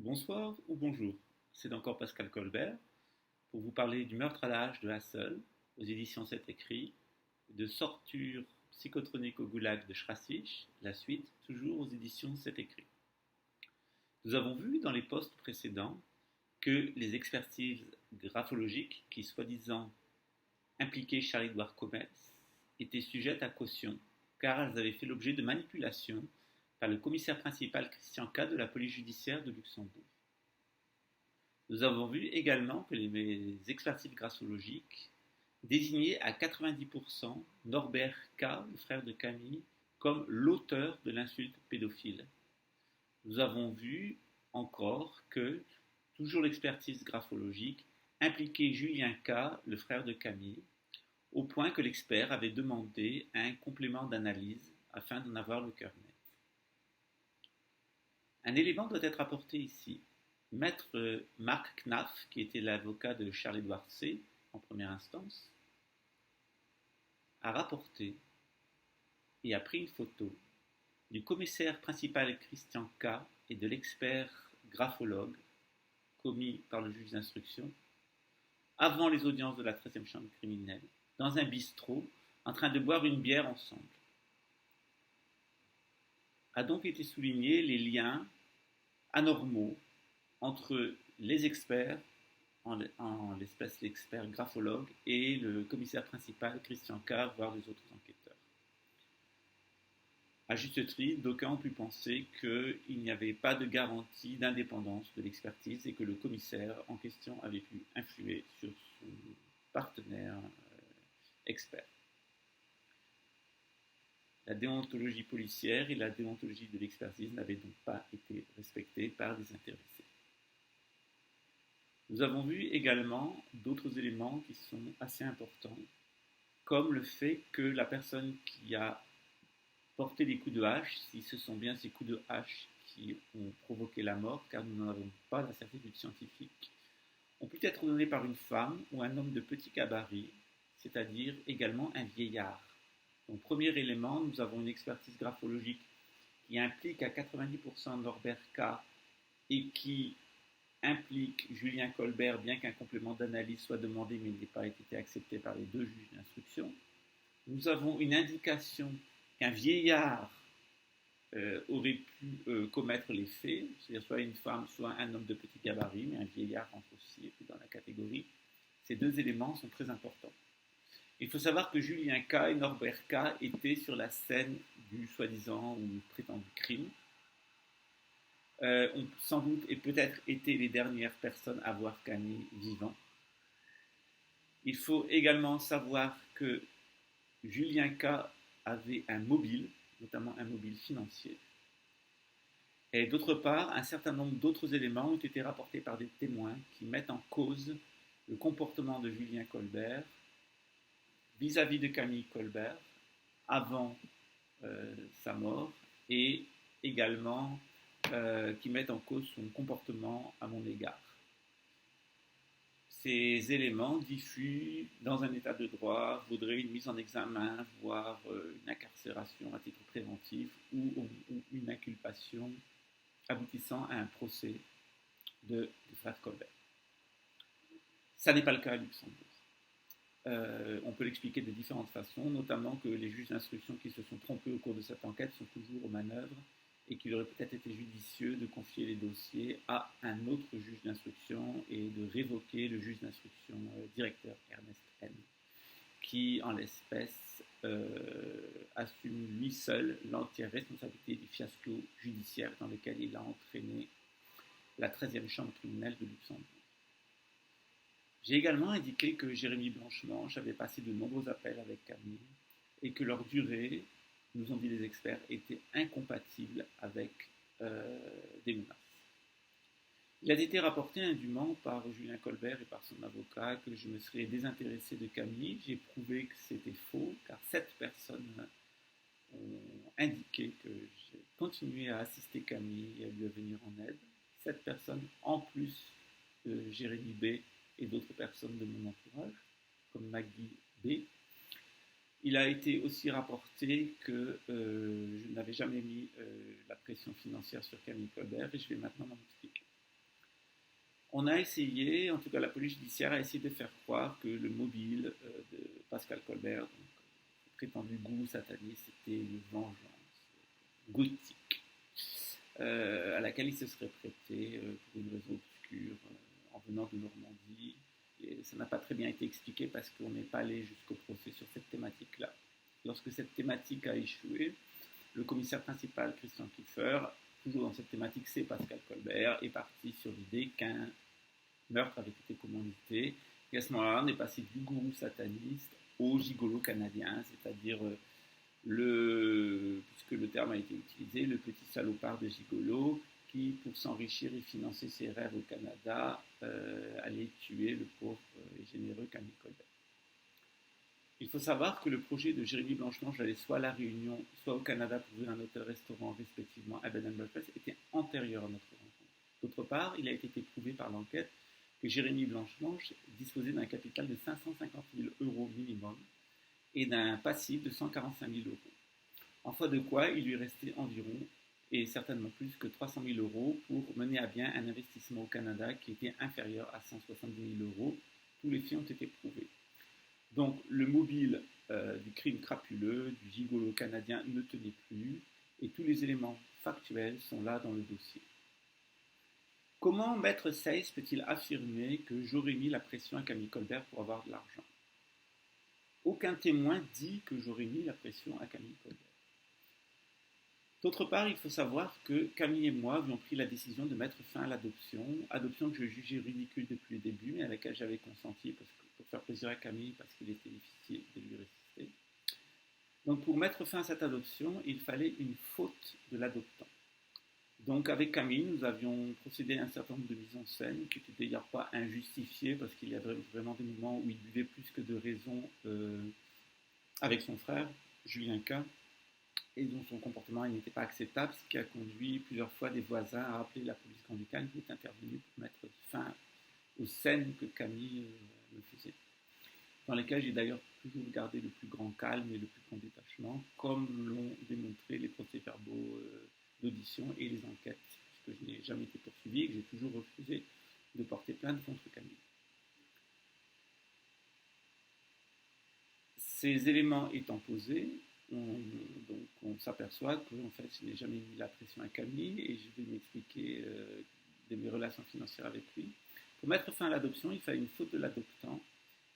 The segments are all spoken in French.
Bonsoir ou bonjour, c'est encore Pascal Colbert pour vous parler du meurtre à l'âge de Hassel aux éditions C'est écrit, de Torture psychotronique au goulag de Schrasich, la suite toujours aux éditions C'est écrit. Nous avons vu dans les posts précédents que les expertises graphologiques qui soi-disant impliquaient Charles-Édouard Comets étaient sujettes à caution car elles avaient fait l'objet de manipulations par le commissaire principal Christian K de la police judiciaire de Luxembourg. Nous avons vu également que les expertises graphologiques désignaient à 90% Norbert K, le frère de Camille, comme l'auteur de l'insulte pédophile. Nous avons vu encore que, toujours l'expertise graphologique, impliquait Julien K, le frère de Camille, au point que l'expert avait demandé un complément d'analyse afin d'en avoir le cœur net. Un élément doit être apporté ici. Maître Marc Knaff, qui était l'avocat de Charles-Édouard C. en première instance, a rapporté et a pris une photo du commissaire principal Christian K. et de l'expert graphologue commis par le juge d'instruction avant les audiences de la 13e chambre criminelle, dans un bistrot, en train de boire une bière ensemble. A donc été souligné les liens anormaux entre les experts, en l'espèce l'expert graphologue, et le commissaire principal Christian K, voire les autres enquêteurs. À juste titre, d'aucuns ont pu penser qu'il n'y avait pas de garantie d'indépendance de l'expertise et que le commissaire en question avait pu influer sur son partenaire expert. La déontologie policière et la déontologie de l'expertise n'avaient donc pas été respectées par les intéressés. Nous avons vu également d'autres éléments qui sont assez importants, comme le fait que la personne qui a porté les coups de hache, si ce sont bien ces coups de hache qui ont provoqué la mort, car nous n'en avons pas la certitude scientifique, ont pu être donnés par une femme ou un homme de petit gabarit, c'est-à-dire également un vieillard. Donc, premier élément, nous avons une expertise graphologique qui implique à 90% Norbert K et qui implique Julien Colbert, bien qu'un complément d'analyse soit demandé, mais il n'ait pas été accepté par les deux juges d'instruction. Nous avons une indication qu'un vieillard aurait pu commettre les faits, c'est-à-dire soit une femme, soit un homme de petit gabarit, mais un vieillard entre aussi dans la catégorie. Ces deux éléments sont très importants. Il faut savoir que Julien K et Norbert K étaient sur la scène du soi-disant ou prétendu crime. Ont sans doute et peut-être été les dernières personnes à voir Camille vivant. Il faut également savoir que Julien K avait un mobile, notamment un mobile financier. Et d'autre part, un certain nombre d'autres éléments ont été rapportés par des témoins qui mettent en cause le comportement de Julien Colbert vis-à-vis de Camille Colbert avant sa mort et également qui mettent en cause son comportement à mon égard. Ces éléments diffus dans un état de droit vaudraient une mise en examen, voire une incarcération à titre préventif ou une inculpation aboutissant à un procès des frères Colbert. Ça n'est pas le cas à Luxembourg. On peut l'expliquer de différentes façons, notamment que les juges d'instruction qui se sont trompés au cours de cette enquête sont toujours aux manœuvres et qu'il aurait peut-être été judicieux de confier les dossiers à un autre juge d'instruction et de révoquer le juge d'instruction directeur Ernest N, qui en l'espèce assume lui seul l'entière responsabilité du fiasco judiciaire dans lequel il a entraîné la 13e chambre criminelle de Luxembourg. J'ai également indiqué que Jérémy Blanche-Manche avait passé de nombreux appels avec Camille et que leur durée, nous ont dit les experts, était incompatible avec des menaces. Il a été rapporté indûment par Julien Colbert et par son avocat que je me serais désintéressé de Camille. J'ai prouvé que c'était faux, car 7 personnes ont indiqué que j'ai continué à assister Camille et à lui venir en aide. 7 personnes en plus de Jérémy B. et d'autres personnes de mon entourage, comme Maggie B. Il a été aussi rapporté que je n'avais jamais mis la pression financière sur Camille Colbert et je vais maintenant m'en expliquer. On a essayé, en tout cas la police judiciaire a essayé de faire croire que le mobile de Pascal Colbert, donc prétendu goût sataniste, était une vengeance gothique à laquelle il se serait prêté pour une raison obscure en venant de Normandie. Et ça n'a pas très bien été expliqué parce qu'on n'est pas allé jusqu'au procès sur cette thématique-là. Lorsque cette thématique a échoué, le commissaire principal, Christian Kiefer, toujours dans cette thématique, c'est Pascal Colbert, est parti sur l'idée qu'un meurtre avait été commandité. Et à ce moment-là, on est passé du gourou sataniste au gigolo canadien, c'est-à-dire puisque le terme a été utilisé, le petit salopard de gigolo qui, pour s'enrichir et financer ses rêves au Canada, allait tuer le pauvre et généreux Camille Colbert. Il faut savoir que le projet de Jérémy Blanche-Mange d'aller soit à La Réunion, soit au Canada pour ouvrir un hôtel-restaurant respectivement à Bed and Breakfast était antérieur à notre rencontre. D'autre part, il a été prouvé par l'enquête que Jérémy Blanche-Mange disposait d'un capital de 550 000 euros minimum et d'un passif de 145 000 euros. En foi de quoi, il lui restait environ, et certainement plus que 300 000 euros pour mener à bien un investissement au Canada qui était inférieur à 170 000 euros. Tous les faits ont été prouvés. Donc le mobile du crime crapuleux, du gigolo canadien ne tenait plus, et tous les éléments factuels sont là dans le dossier. Comment Maître Seyss peut-il affirmer que j'aurais mis la pression à Camille Colbert pour avoir de l'argent? Aucun témoin dit que j'aurais mis la pression à Camille Colbert. D'autre part, il faut savoir que Camille et moi avions pris la décision de mettre fin à l'adoption, adoption que je jugeais ridicule depuis le début, mais à laquelle j'avais consenti pour faire plaisir à Camille parce qu'il était difficile de lui résister. Donc pour mettre fin à cette adoption, il fallait une faute de l'adoptant. Donc avec Camille, nous avions procédé à un certain nombre de mises en scène qui n'étaient d'ailleurs pas injustifiées parce qu'il y avait vraiment des moments où il buvait plus que de raison avec son frère, Julien K, et dont son comportement n'était pas acceptable, ce qui a conduit plusieurs fois des voisins à appeler la police Grand Ducal qui est intervenue pour mettre fin aux scènes que Camille me faisait, dans lesquelles j'ai d'ailleurs toujours gardé le plus grand calme et le plus grand détachement, comme l'ont démontré les procès-verbaux d'audition et les enquêtes, puisque je n'ai jamais été poursuivi et que j'ai toujours refusé de porter plainte contre Camille. Ces éléments étant posés, on s'aperçoit que en fait, je n'ai jamais mis la pression à Camille et je vais m'expliquer de mes relations financières avec lui. Pour mettre fin à l'adoption, il fallait une faute de l'adoptant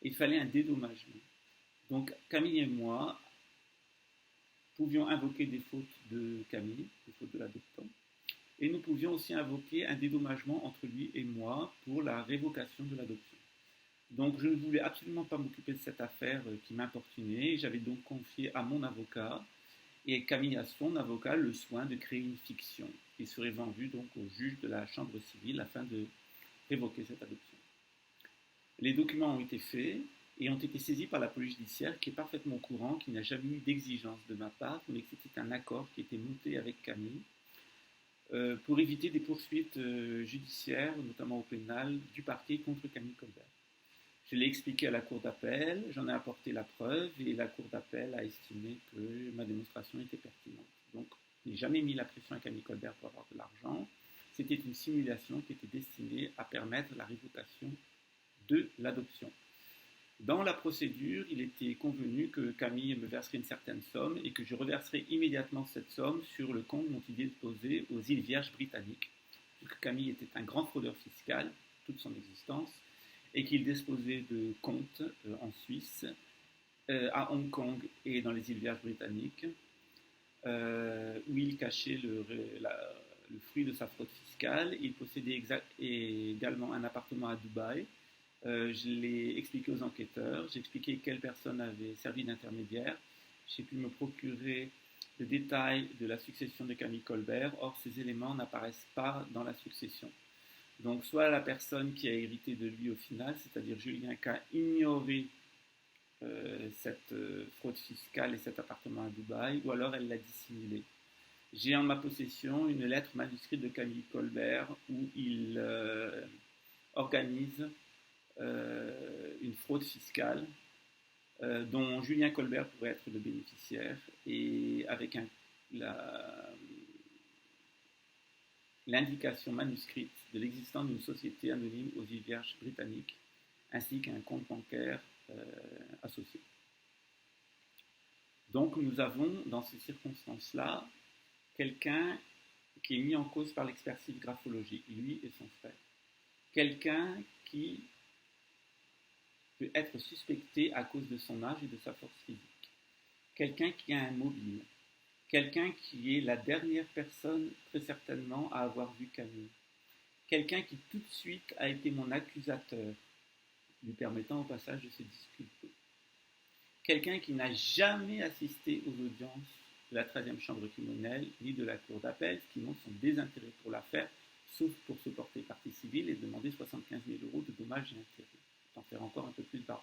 et il fallait un dédommagement. Donc Camille et moi pouvions invoquer des fautes de Camille, des fautes de l'adoptant, et nous pouvions aussi invoquer un dédommagement entre lui et moi pour la révocation de l'adoption. Donc je ne voulais absolument pas m'occuper de cette affaire qui m'importunait. J'avais donc confié à mon avocat et Camille à son avocat le soin de créer une fiction qui serait vendue donc au juge de la chambre civile afin de révoquer cette adoption. Les documents ont été faits et ont été saisis par la police judiciaire qui est parfaitement au courant qu'il n'y a jamais eu d'exigence de ma part, mais que c'était un accord qui était monté avec Camille pour éviter des poursuites judiciaires, notamment au pénal, du parquet contre Camille Colbert. Je l'ai expliqué à la cour d'appel, j'en ai apporté la preuve et la cour d'appel a estimé que ma démonstration était pertinente. Donc, je n'ai jamais mis la pression à Camille Colbert pour avoir de l'argent. C'était une simulation qui était destinée à permettre la révocation de l'adoption. Dans la procédure, il était convenu que Camille me verserait une certaine somme et que je reverserais immédiatement cette somme sur le compte dont il disposait aux îles Vierges britanniques. Puisque Camille était un grand fraudeur fiscal, toute son existence, et qu'il disposait de comptes en Suisse, à Hong Kong et dans les îles Vierges britanniques, où il cachait le fruit de sa fraude fiscale. Il possédait également un appartement à Dubaï. Je l'ai expliqué aux enquêteurs, j'ai expliqué quelle personne avait servi d'intermédiaire. J'ai pu me procurer le détail de la succession de Camille Colbert, or ces éléments n'apparaissent pas dans la succession. Donc soit la personne qui a hérité de lui au final, c'est-à-dire Julien K, ignorait cette fraude fiscale et cet appartement à Dubaï, ou alors elle l'a dissimulé. J'ai en ma possession une lettre manuscrite de Camille Colbert où il organise une fraude fiscale dont Julien Colbert pourrait être le bénéficiaire et avec l'indication manuscrite de l'existence d'une société anonyme aux îles Vierges britanniques, ainsi qu'un compte bancaire associé. Donc nous avons, dans ces circonstances-là, quelqu'un qui est mis en cause par l'expertise graphologique, lui et son frère. Quelqu'un qui peut être suspecté à cause de son âge et de sa force physique. Quelqu'un qui a un mobile. Quelqu'un qui est la dernière personne, très certainement, à avoir vu Camille. Quelqu'un qui tout de suite a été mon accusateur, lui permettant au passage de se disculper. Quelqu'un qui n'a jamais assisté aux audiences de la 13e chambre criminelle ni de la cour d'appel, ce qui montre son désintérêt pour l'affaire, sauf pour se porter partie civile et demander 75 000 € de dommages et intérêts. Pour en faire encore un peu plus d'argent.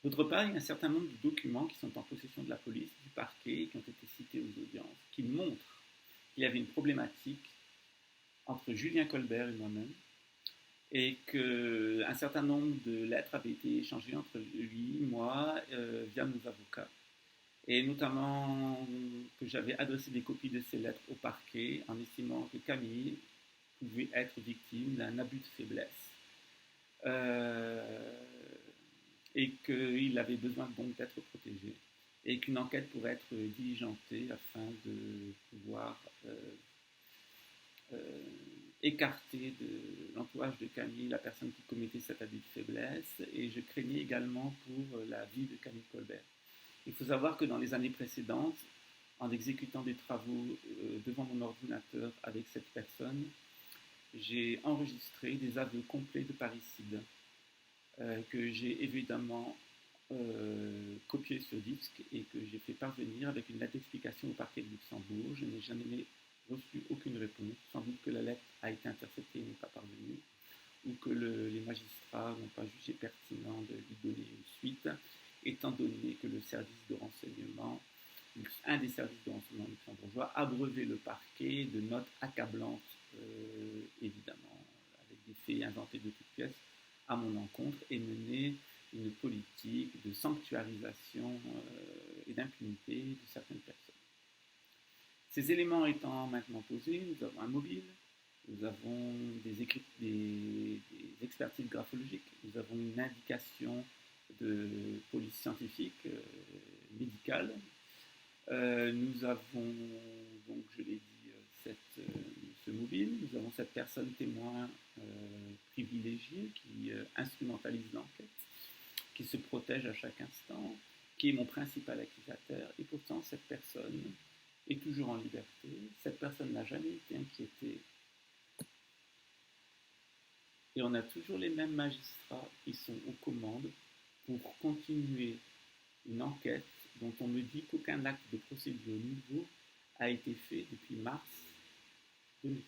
D'autre part, il y a un certain nombre de documents qui sont en possession de la police, du parquet, qui ont été cités aux audiences, qui montrent qu'il y avait une problématique entre Julien Colbert et moi-même, et qu'un certain nombre de lettres avaient été échangées entre lui, moi, via nos avocats. Et notamment que j'avais adressé des copies de ces lettres au parquet en estimant que Camille pouvait être victime d'un abus de faiblesse. Et qu'il avait besoin donc d'être protégé. Et qu'une enquête pourrait être diligentée afin de pouvoir écarter de l'entourage de Camille la personne qui commettait cet abus de faiblesse. Et je craignais également pour la vie de Camille Colbert. Il faut savoir que dans les années précédentes, en exécutant des travaux devant mon ordinateur avec cette personne, j'ai enregistré des aveux complets de parricide que j'ai évidemment copié sur disque et que j'ai fait parvenir avec une lettre d'explication au parquet de Luxembourg. Je n'ai jamais reçu aucune réponse. Sans doute que la lettre a été interceptée et n'est pas parvenue, ou que les magistrats n'ont pas jugé pertinent de lui donner une suite, étant donné que le service de renseignement, un des services de renseignement luxembourgeois, a brevet le parquet de notes accablantes, évidemment, avec des faits inventés de toutes pièces, à mon encontre, et mené une politique de sanctuarisation et d'impunité de certaines personnes. Ces éléments étant maintenant posés, nous avons un mobile, nous avons des expertises graphologiques, nous avons une indication de police scientifique, médicale. Nous avons, donc je l'ai dit, ce mobile, nous avons cette personne témoin privilégiée qui instrumentalise l'enquête, qui se protège à chaque instant, qui est mon principal accusateur, et pourtant cette personne est toujours en liberté, cette personne n'a jamais été inquiétée, et on a toujours les mêmes magistrats qui sont aux commandes pour continuer une enquête dont on me dit qu'aucun acte de procédure nouveau a été fait depuis mars 2015,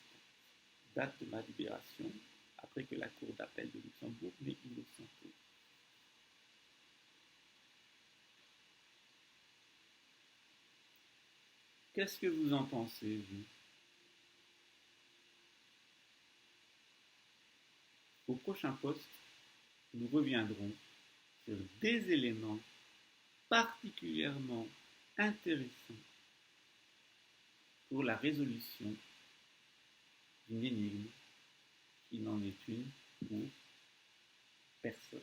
date de ma libération, après que la Cour d'appel de Luxembourg m'ait innocenté. Qu'est-ce que vous en pensez, vous? Au prochain poste, nous reviendrons sur des éléments particulièrement intéressants pour la résolution d'une énigme qui n'en est une pour personne.